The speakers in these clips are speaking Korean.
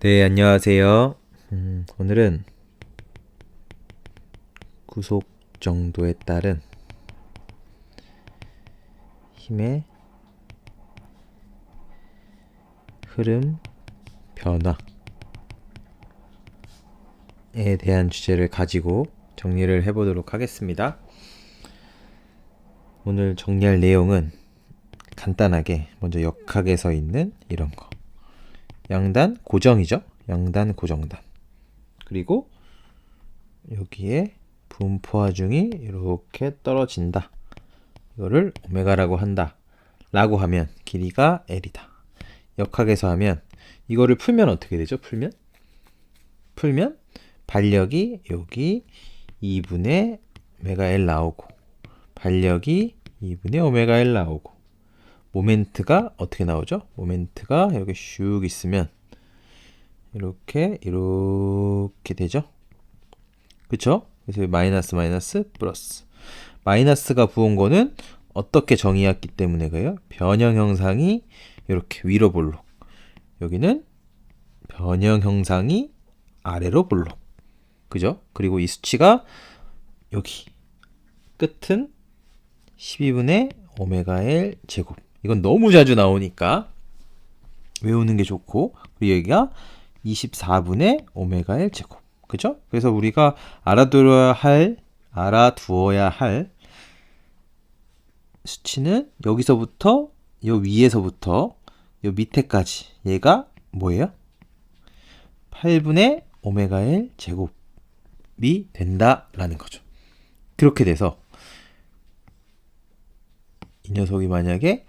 네, 안녕하세요. 오늘은 구속 정도에 따른 힘의 흐름 변화에 대한 주제를 가지고 정리를 해보도록 하겠습니다. 오늘 정리할 내용은 간단하게 먼저 역학에서 있는 이런 거. 양단 고정이죠. 양단 고정단. 그리고 여기에 분포 하중이 이렇게 떨어진다. 이거를 오메가라고 한다. 라고 하면 길이가 L이다. 역학에서 하면 이거를 풀면 어떻게 되죠? 풀면 반력이 여기 2분의 오메가 L 나오고 반력이 2분의 오메가 L 나오고 모멘트가 어떻게 나오죠? 모멘트가 여기 슉 있으면 이렇게 되죠? 그쵸? 그래서 마이너스 마이너스 플러스 마이너스가 부은 거는 어떻게 정의했기 때문에 그래요? 변형 형상이 이렇게 위로 볼록 여기는 변형 형상이 아래로 볼록 그죠? 그리고 이 수치가 여기 끝은 12분의 오메가 L 제곱 이건 너무 자주 나오니까 외우는 게 좋고 그리고 여기가 24분의 오메가 L 제곱 그죠? 그래서 우리가 알아두어야 할 수치는 여기서부터 요 위에서부터 요 밑에까지 얘가 뭐예요? 8분의 오메가 L 제곱이 된다라는 거죠. 그렇게 돼서 이 녀석이 만약에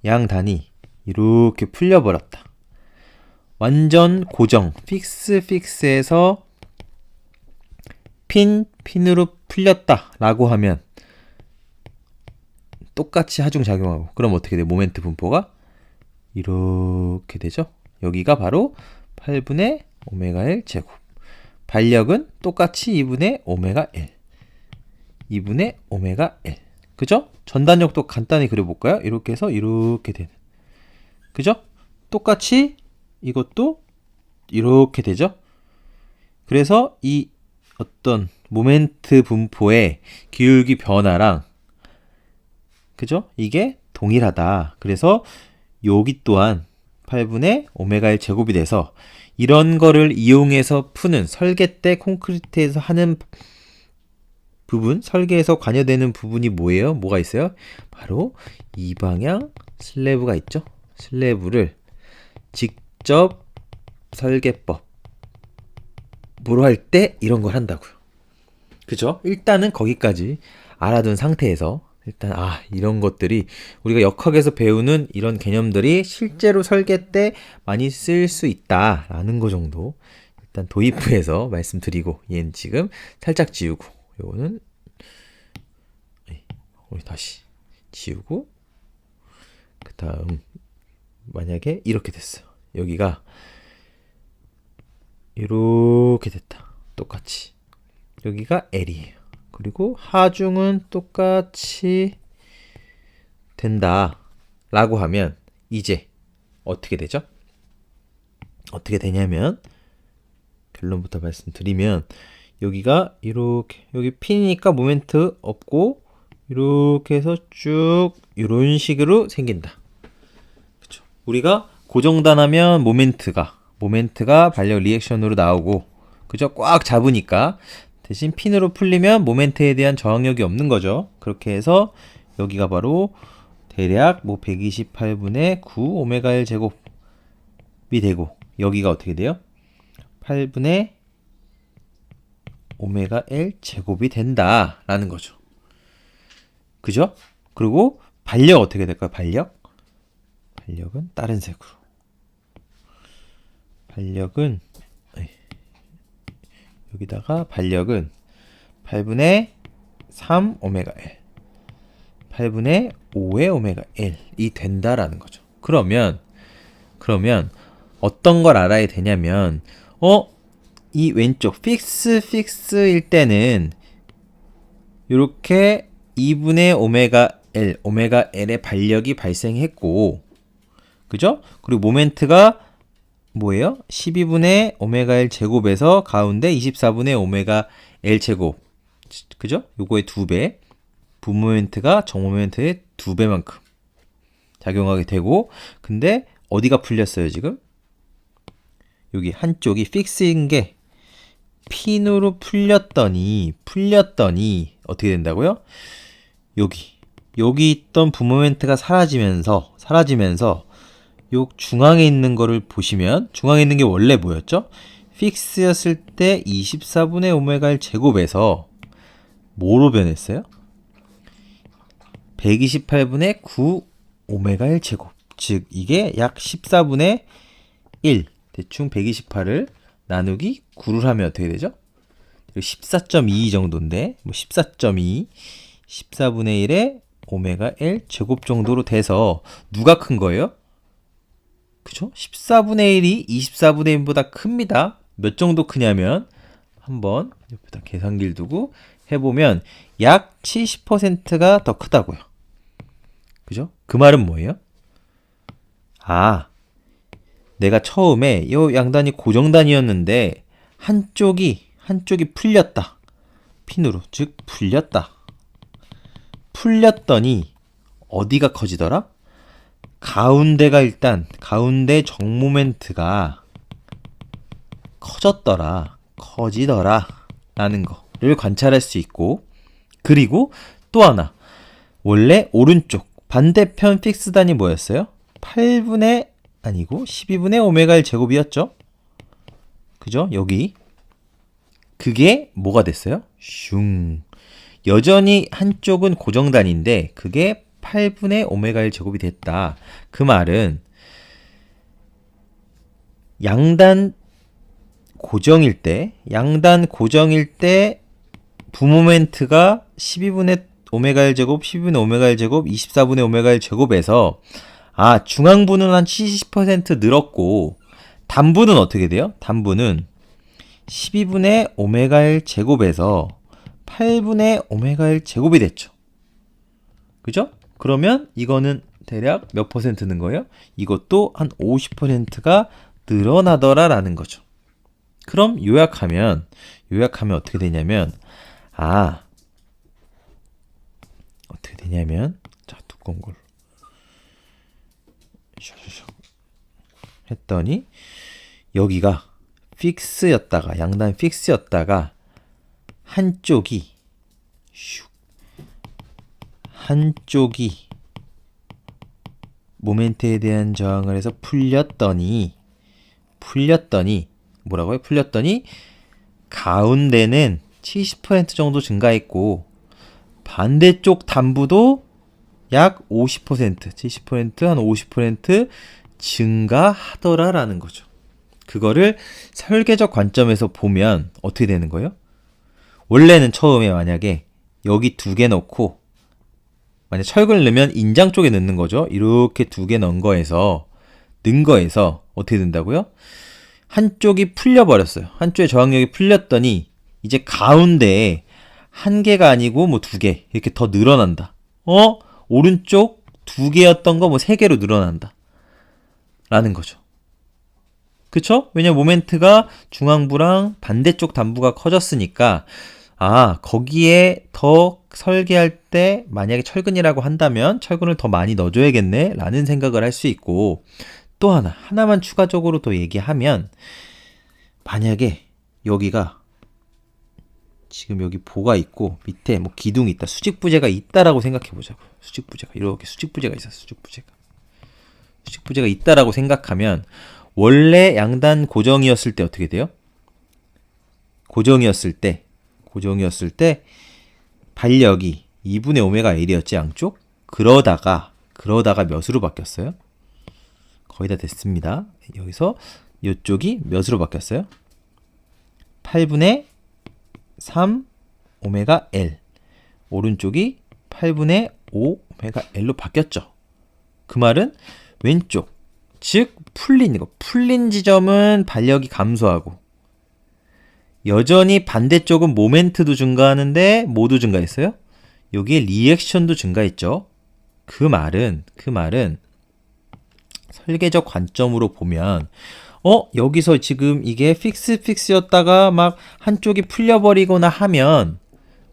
양단이 이렇게 풀려버렸다. 완전 고정, 픽스에서 핀으로 풀렸다라고 하면 똑같이 하중작용하고 그럼 어떻게 돼요? 모멘트 분포가 이렇게 되죠? 여기가 바로 8분의 오메가 L 제곱 반력은 똑같이 2분의 오메가 L 2분의 오메가 L 그죠? 전단력도 간단히 그려볼까요? 이렇게 해서 이렇게 되는 그죠? 똑같이 이것도 이렇게 되죠? 그래서 이 어떤 모멘트 분포의 기울기 변화랑 그죠? 이게 동일하다. 그래서 여기 또한 8분의 오메가 1 제곱이 돼서 이런 거를 이용해서 푸는 설계 때 콘크리트에서 하는 부분, 설계에서 관여되는 부분이 뭐예요? 뭐가 있어요? 바로 이 방향 슬래브가 있죠? 슬래브를 직접 설계법으로 할 때 이런 걸 한다고요. 그죠? 일단은 거기까지 알아둔 상태에서 일단 이런 것들이 우리가 역학에서 배우는 이런 개념들이 실제로 설계 때 많이 쓸 수 있다라는 거 정도 일단 도입부에서 말씀드리고 얘는 지금 살짝 지우고 요거는 우리 다시 지우고 그 다음 만약에 이렇게 됐어요. 여기가 이렇게 됐다. 똑같이 여기가 L이에요. 그리고 하중은 똑같이 된다 라고 하면 이제 어떻게 되죠? 어떻게 되냐면 결론부터 말씀드리면 여기가 이렇게 여기 핀이니까 모멘트 없고 이렇게 해서 쭉 이런 식으로 생긴다. 그쵸? 우리가 고정단하면 모멘트가 반력 리액션으로 나오고 그죠? 꽉 잡으니까 대신 핀으로 풀리면 모멘트에 대한 저항력이 없는 거죠. 그렇게 해서 여기가 바로 대략 128분의 9 오메가 1 제곱이 되고 여기가 어떻게 돼요? 8분의 오메가 L 제곱이 된다라는 거죠. 그죠? 그리고 반력 어떻게 될까요? 반력은 다른 색으로. 반력은 여기다가 반력은 8분의 3 오메가 L 8분의 5의 오메가 L이 된다라는 거죠. 그러면 어떤 걸 알아야 되냐면 이 왼쪽 픽스일 때는 이렇게 2분의 오메가 L의 반력이 발생했고 그죠? 그리고 모멘트가 뭐예요? 12분의 오메가 L 제곱에서 가운데 24분의 오메가 L 제곱. 그죠? 요거의 2배. 분모멘트가 정모멘트의 2배만큼 작용하게 되고, 근데 어디가 풀렸어요, 지금? 여기 한쪽이 픽스인 게 핀으로 풀렸더니 어떻게 된다고요? 여기 있던 분모멘트가 사라지면서 요 중앙에 있는 거를 보시면, 중앙에 있는 게 원래 뭐였죠? 픽스였을 때 24분의 오메가 L 제곱에서 뭐로 변했어요? 128분의 9 오메가 L 제곱. 즉 이게 약 14분의 1. 대충 128을 나누기 9를 하면 어떻게 되죠? 14.2 정도인데, 뭐 14.2, 14분의 1에 오메가 L 제곱 정도로 돼서 누가 큰 거예요? 그죠? 14분의 1이 24분의 1보다 큽니다. 몇 정도 크냐면, 한번 옆에다 계산기를 두고 해보면 약 70%가 더 크다고요. 그죠? 그 말은 뭐예요? 아, 내가 처음에 요 양단이 고정단이었는데 한쪽이 풀렸다. 핀으로. 즉 풀렸더니 어디가 커지더라? 가운데 정모멘트가 커지더라 라는 거를 관찰할 수 있고, 그리고 또 하나, 원래 오른쪽 반대편 픽스단이 뭐였어요? 12분의 오메가 L 제곱이었죠? 그죠? 여기 그게 뭐가 됐어요? 슝. 여전히 한쪽은 고정단인데 그게 8분의 오메가 L 제곱이 됐다. 그 말은 양단 고정일 때 부모멘트가 12분의 오메가 L 제곱, 12분의 오메가 L 제곱, 24분의 오메가 L 제곱에서 중앙부는 한 70% 늘었고, 단부는 어떻게 돼요? 단부는 12분의 오메가 L 제곱에서 8분의 오메가 L 제곱이 됐죠. 그죠? 그러면 이거는 대략 몇 퍼센트 는 거예요? 이것도 한 50%가 늘어나더라라는 거죠. 그럼 요약하면 어떻게 되냐면, 자, 두꺼운 걸로 했더니 여기가 양단 픽스였다가 한쪽이 모멘트에 대한 저항을 해서 풀렸더니 뭐라고요? 풀렸더니 가운데는 70% 정도 증가했고 반대쪽 단부도 약 50%, 70%, 한 50% 증가하더라라는 거죠. 그거를 설계적 관점에서 보면 어떻게 되는 거예요? 원래는 처음에 만약에 여기 2개 넣고, 만약 철근을 넣으면 인장 쪽에 넣는 거죠. 이렇게 2개 넣은 거에서 어떻게 된다고요? 한쪽이 풀려버렸어요. 한쪽의 저항력이 풀렸더니 이제 가운데에 1개가 아니고 뭐 2개 이렇게 더 늘어난다. 오른쪽 2개였던 거 뭐 3개로 늘어난다 라는 거죠. 그쵸? 왜냐면 모멘트가 중앙부랑 반대쪽 단부가 커졌으니까 거기에 더 설계할 때 만약에 철근이라고 한다면 철근을 더 많이 넣어줘야겠네 라는 생각을 할 수 있고, 또 하나만 추가적으로 더 얘기하면, 만약에 여기가 지금 여기 보가 있고 밑에 뭐 기둥이 있다, 수직부재가 있다라고 생각해 보자고요. 이렇게 수직부재가 있어. 수직부재가 있다라고 생각하면 원래 양단 고정이었을 때 어떻게 돼요? 고정이었을 때 반력이 2분의 오메가 L이었지, 양쪽? 그러다가 몇으로 바뀌었어요? 거의 다 됐습니다. 여기서 이쪽이 몇으로 바뀌었어요? 8분의 3 오메가 L. 오른쪽이 8분의 5 오메가 L로 바뀌었죠. 그 말은 왼쪽, 즉 풀린 지점은 반력이 감소하고, 여전히 반대쪽은 모멘트도 증가하는데 뭐도 증가했어요? 여기에 리액션도 증가했죠. 그 말은 설계적 관점으로 보면 여기서 지금 이게 픽스였다가 막 한쪽이 풀려버리거나 하면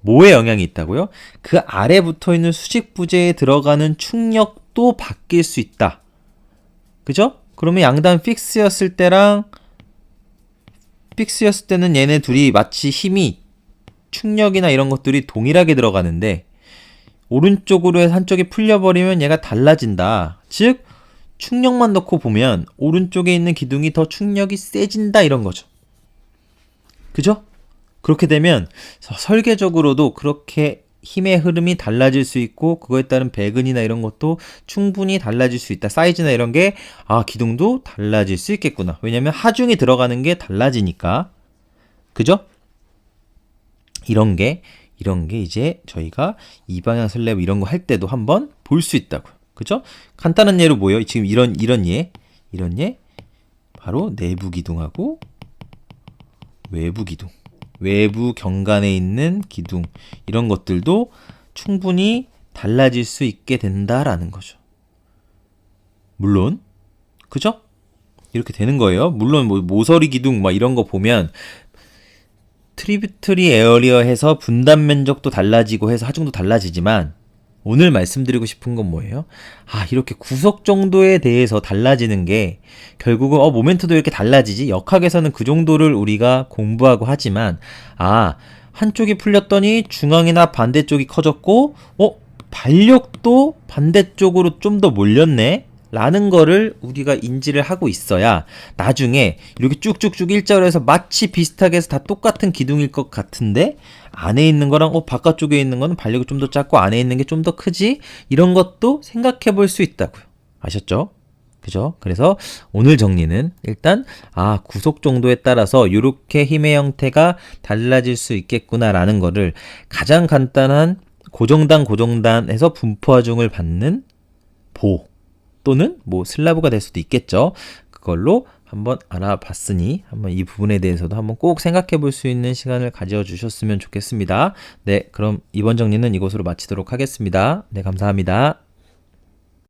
뭐에 영향이 있다고요? 그 아래 붙어 있는 수직 부재에 들어가는 충력도 바뀔 수 있다. 그죠? 그러면 양단 픽스였을 때랑 픽스였을 때는 얘네 둘이 마치 힘이 충력이나 이런 것들이 동일하게 들어가는데 오른쪽으로 해서 한쪽이 풀려버리면 얘가 달라진다. 즉 충력만 넣고 보면 오른쪽에 있는 기둥이 더 충력이 세진다 이런 거죠. 그죠? 그렇게 되면 설계적으로도 그렇게 힘의 흐름이 달라질 수 있고 그거에 따른 배근이나 이런 것도 충분히 달라질 수 있다. 사이즈나 이런 게 기둥도 달라질 수 있겠구나. 왜냐면 하중이 들어가는 게 달라지니까. 그죠? 이런 게 이제 저희가 이방향 슬랩 이런 거 할 때도 한번 볼 수 있다고요. 그죠? 간단한 예로 뭐예요? 지금 이런 예 바로 내부 기둥하고 외부 기둥, 외부 경관에 있는 기둥 이런 것들도 충분히 달라질 수 있게 된다라는 거죠. 물론 그죠? 이렇게 되는 거예요. 물론 뭐 모서리 기둥 막 이런 거 보면 트리뷰터리 에어리어 해서 분단 면적도 달라지고 해서 하중도 달라지지만 오늘 말씀드리고 싶은 건 뭐예요? 이렇게 구석 정도에 대해서 달라지는 게 결국은 모멘트도 이렇게 달라지지? 역학에서는 그 정도를 우리가 공부하고 하지만 한쪽이 풀렸더니 중앙이나 반대쪽이 커졌고 반력도 반대쪽으로 좀 더 몰렸네? 라는 거를 우리가 인지를 하고 있어야 나중에 이렇게 쭉쭉쭉 일자로 해서 마치 비슷하게 해서 다 똑같은 기둥일 것 같은데 안에 있는 거랑 바깥쪽에 있는 거는 반력이 좀 더 작고 안에 있는 게 좀 더 크지? 이런 것도 생각해 볼 수 있다고요. 아셨죠? 그죠? 그래서 오늘 정리는 일단 구속 정도에 따라서 이렇게 힘의 형태가 달라질 수 있겠구나라는 거를 가장 간단한 고정단에서 분포 하중을 받는 보 또는 뭐 슬라브가 될 수도 있겠죠. 그걸로 한번 알아봤으니 한번 이 부분에 대해서도 한번 꼭 생각해 볼 수 있는 시간을 가져주셨으면 좋겠습니다. 네, 그럼 이번 정리는 이것으로 마치도록 하겠습니다. 네, 감사합니다.